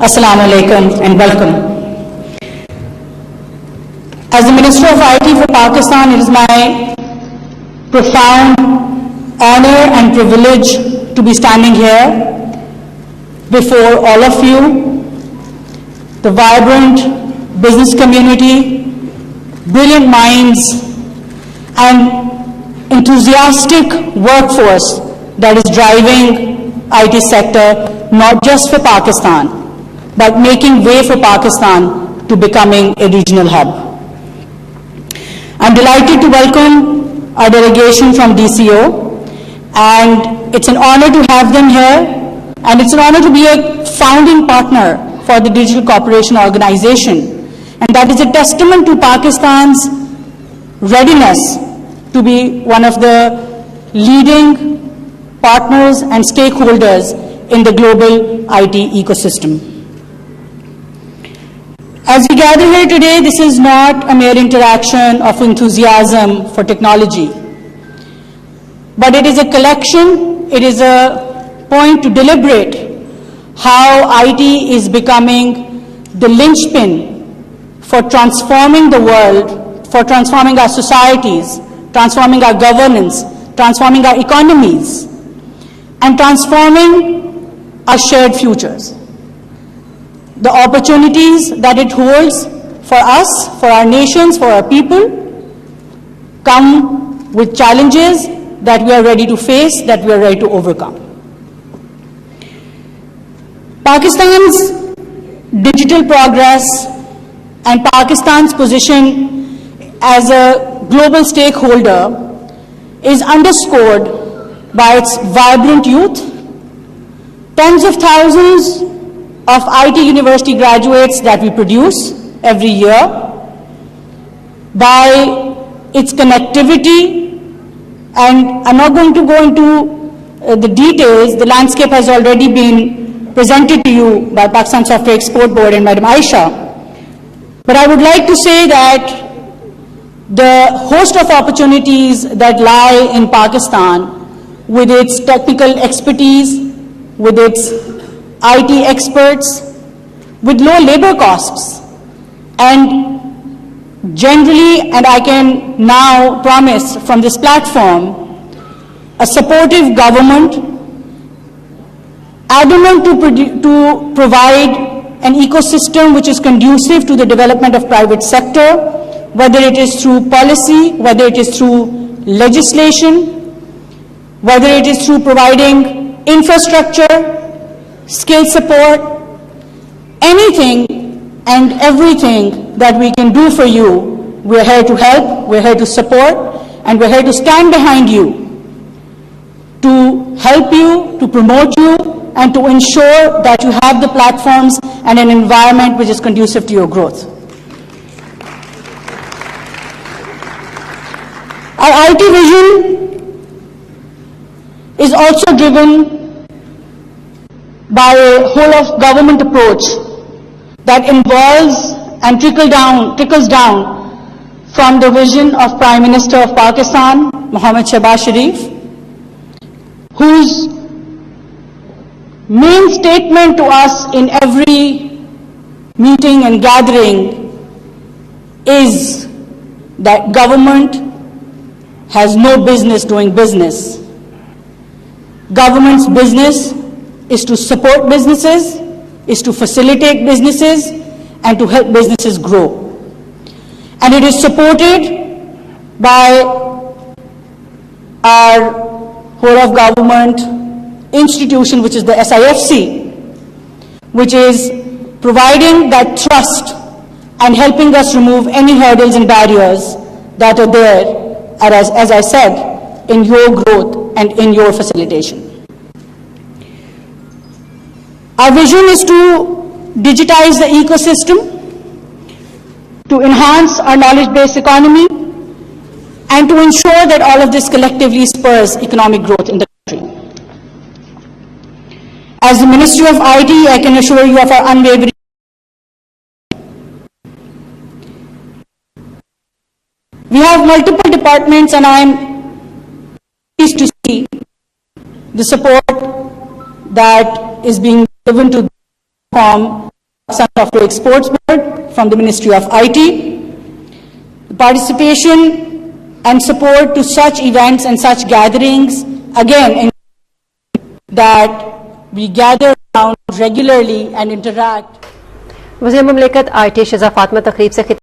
Assalamu alaikum and welcome. As the Minister of IT for Pakistan, it is my profound honor and privilege to be standing here before all of you, the vibrant business community, brilliant minds, and enthusiastic workforce that is driving IT sector, not just for Pakistan, but making way for Pakistan to becoming a regional hub. I'm delighted to welcome our delegation from DCO, and it's an honor to have them here, and it's an honor to be a founding partner for the Digital Cooperation Organization, and that is a testament to Pakistan's readiness to be one of the leading partners and stakeholders in the global IT ecosystem. As we gather here today, this is not a mere interaction of enthusiasm for technology, but it is a collection, it is a point to deliberate how IT is becoming the linchpin for transforming the world, for transforming our societies, transforming our governance, transforming our economies, and transforming our shared futures. The opportunities that it holds for us, for our nations, for our people, come with challenges that we are ready to face, that we are ready to overcome. Pakistan's digital progress and Pakistan's position as a global stakeholder is underscored by its vibrant youth, tens of thousands of IT university graduates that we produce every year, by its connectivity, and I'm not going to go into the details. The landscape has already been presented to you by Pakistan Software Export Board and Madam Aisha. But I would like to say that the host of opportunities that lie in Pakistan with its technical expertise, with its IT experts, with low labor costs, and generally, and I can now promise from this platform, a supportive government, adamant to provide an ecosystem which is conducive to the development of private sector, whether it is through policy, whether it is through legislation, whether it is through providing infrastructure, skill support, anything and everything that we can do for you. We're here to help, we're here to support, and we're here to stand behind you, to help you, to promote you, and to ensure that you have the platforms and an environment which is conducive to your growth. Our IT vision is also driven by a whole of government approach that involves and trickles down from the vision of Prime Minister of Pakistan, Mohammad Shehbaz Sharif, whose main statement to us in every meeting and gathering is that government has no business doing business. Government's business is to support businesses, is to facilitate businesses, and to help businesses grow. And it is supported by our whole of government institution, which is the SIFC, which is providing that trust and helping us remove any hurdles and barriers that are there, as I said, in your growth and in your facilitation. Our vision is to digitize the ecosystem, to enhance our knowledge-based economy, and to ensure that all of this collectively spurs economic growth in the country. As the Ministry of IT, I can assure you of our unwavering we have multiple departments, and I am pleased to see the support that is being given to from Pakistan Software Exports Board from the Ministry of IT. Participation and support to such events and such gatherings, again, that we gather around regularly and interact. वज़ीर मुमलिकत IT शज़ा Fatima तकरीब से